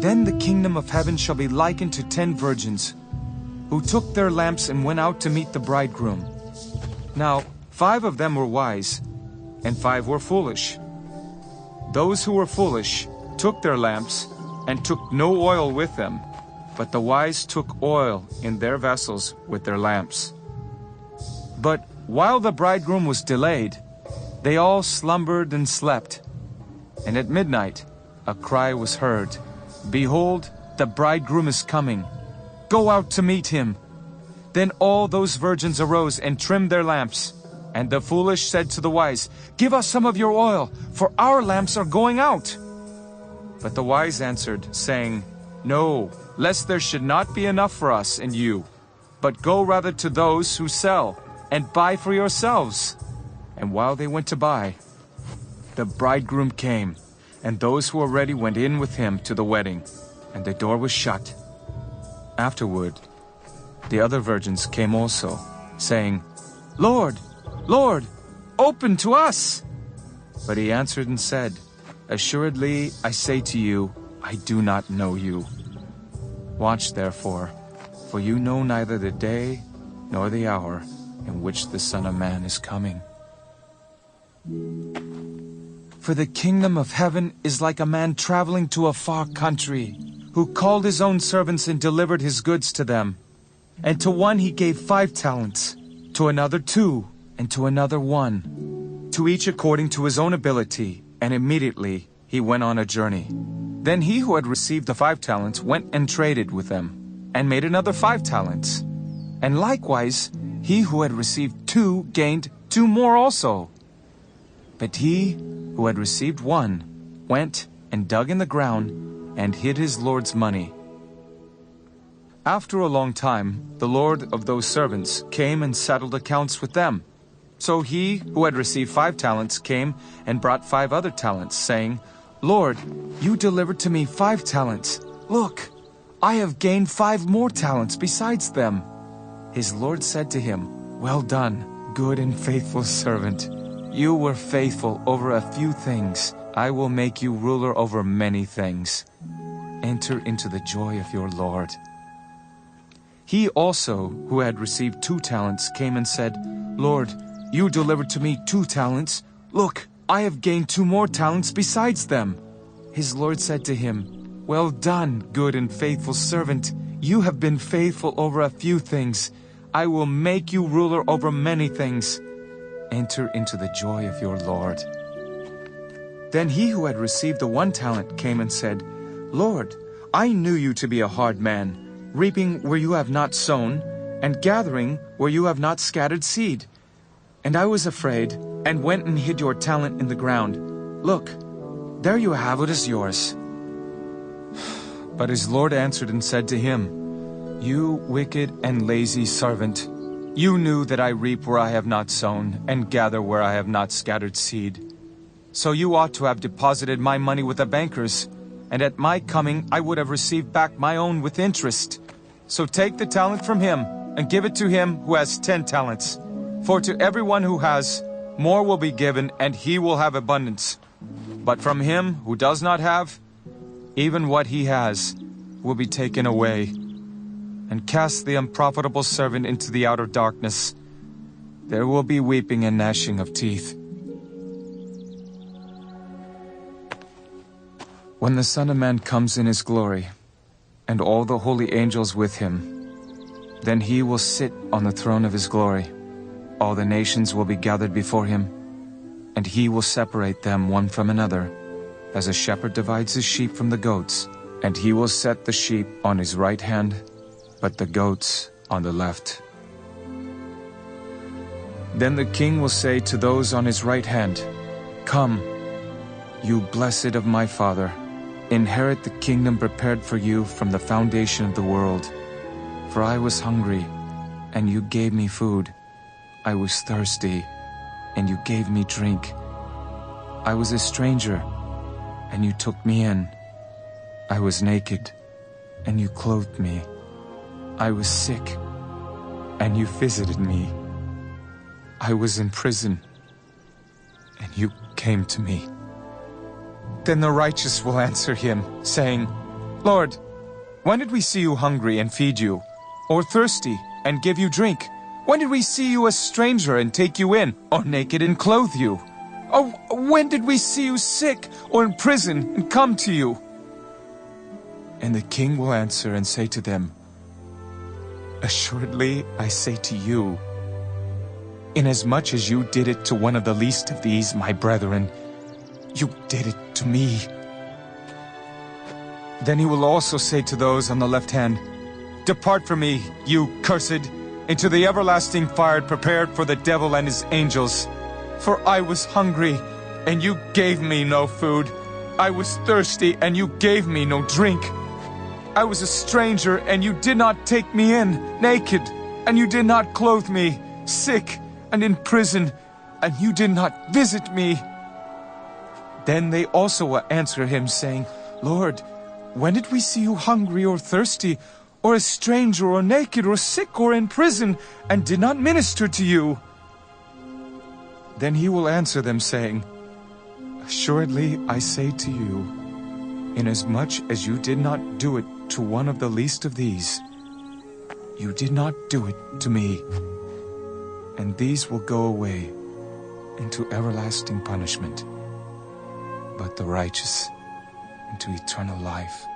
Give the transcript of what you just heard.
Then the kingdom of heaven shall be likened to 10 virgins, who took their lamps and went out to meet the bridegroom. Now 5 of them were wise, and 5 were foolish. Those who were foolish took their lamps, and took no oil with them, but the wise took oil in their vessels with their lamps. But while the bridegroom was delayed, they all slumbered and slept. And at midnight a cry was heard, "Behold, the bridegroom is coming. Go out to meet him." Then all those virgins arose and trimmed their lamps. And the foolish said to the wise, "Give us some of your oil, for our lamps are going out." But the wise answered, saying, "No, lest there should not be enough for us and you. But go rather to those who sell, and buy for yourselves." And while they went to buy, the bridegroom came, and those who were ready went in with him to the wedding, and the door was shut. Afterward, the other virgins came also, saying, "Lord, Lord, open to us." But he answered and said, "Assuredly, I say to you, I do not know you. Watch therefore, for you know neither the day nor the hour in which the Son of Man is coming. For the kingdom of heaven is like a man traveling to a far country, who called his own servants and delivered his goods to them. And to one he gave 5 talents, to another 2, and to another 1, to each according to his own ability, and immediately he went on a journey. Then he who had received the 5 talents went and traded with them, and made another 5 talents. And likewise he who had received 2 gained 2 more also. But he who had received 1 went and dug in the ground and hid his Lord's money. After a long time, the Lord of those servants came and settled accounts with them. So he who had received 5 talents came and brought 5 other talents, saying, "Lord, you delivered to me 5 talents. Look, I have gained 5 more talents besides them." His Lord said to him, "Well done, good and faithful servant. You were faithful over a few things. I will make you ruler over many things. Enter into the joy of your Lord." He also, who had received 2 talents, came and said, "Lord, you delivered to me 2 talents. Look, I have gained 2 more talents besides them." His Lord said to him, "Well done, good and faithful servant. You have been faithful over a few things. I will make you ruler over many things. Enter into the joy of your Lord." Then he who had received the 1 talent came and said, "Lord, I knew you to be a hard man, reaping where you have not sown, and gathering where you have not scattered seed. And I was afraid, and went and hid your talent in the ground. Look, there you have what is yours." But his Lord answered and said to him, "You wicked and lazy servant, you knew that I reap where I have not sown, and gather where I have not scattered seed. So you ought to have deposited my money with the bankers, and at my coming I would have received back my own with interest. So take the talent from him, and give it to him who has 10 talents. For to everyone who has, more will be given, and he will have abundance. But from him who does not have, even what he has will be taken away. And cast the unprofitable servant into the outer darkness. There will be weeping and gnashing of teeth." When the Son of Man comes in his glory, and all the holy angels with him, then he will sit on the throne of his glory. All the nations will be gathered before him, and he will separate them one from another, as a shepherd divides his sheep from the goats. And he will set the sheep on his right hand, but the goats on the left. Then the king will say to those on his right hand, "Come, you blessed of my Father, inherit the kingdom prepared for you from the foundation of the world. For I was hungry, and you gave me food. I was thirsty, and you gave me drink. I was a stranger, and you took me in. I was naked, and you clothed me. I was sick, and you visited me. I was in prison, and you came to me." Then the righteous will answer him, saying, Lord, when did we see you hungry and feed you, or thirsty and give you drink? When did we see you a stranger and take you in, or naked and clothe you? Or when did we see you sick or in prison and come to you? And the king will answer and say to them, Assuredly I say to you, inasmuch as you did it to one of the least of these, my brethren, you did it to me. Then he will also say to those on the left hand, Depart from me, you cursed, into the everlasting fire prepared for the devil and his angels. For I was hungry, and you gave me no food. I was thirsty, and you gave me no drink. I was a stranger, and you did not take me in, naked, and you did not clothe me, sick, and in prison, and you did not visit me. Then they also will answer him, saying, Lord, when did we see you hungry or thirsty, or a stranger or naked or sick or in prison, and did not minister to you? Then he will answer them, saying, Assuredly I say to you, inasmuch as you did not do it to one of the least of these, you did not do it to me. And these will go away into everlasting punishment, but the righteous into eternal life.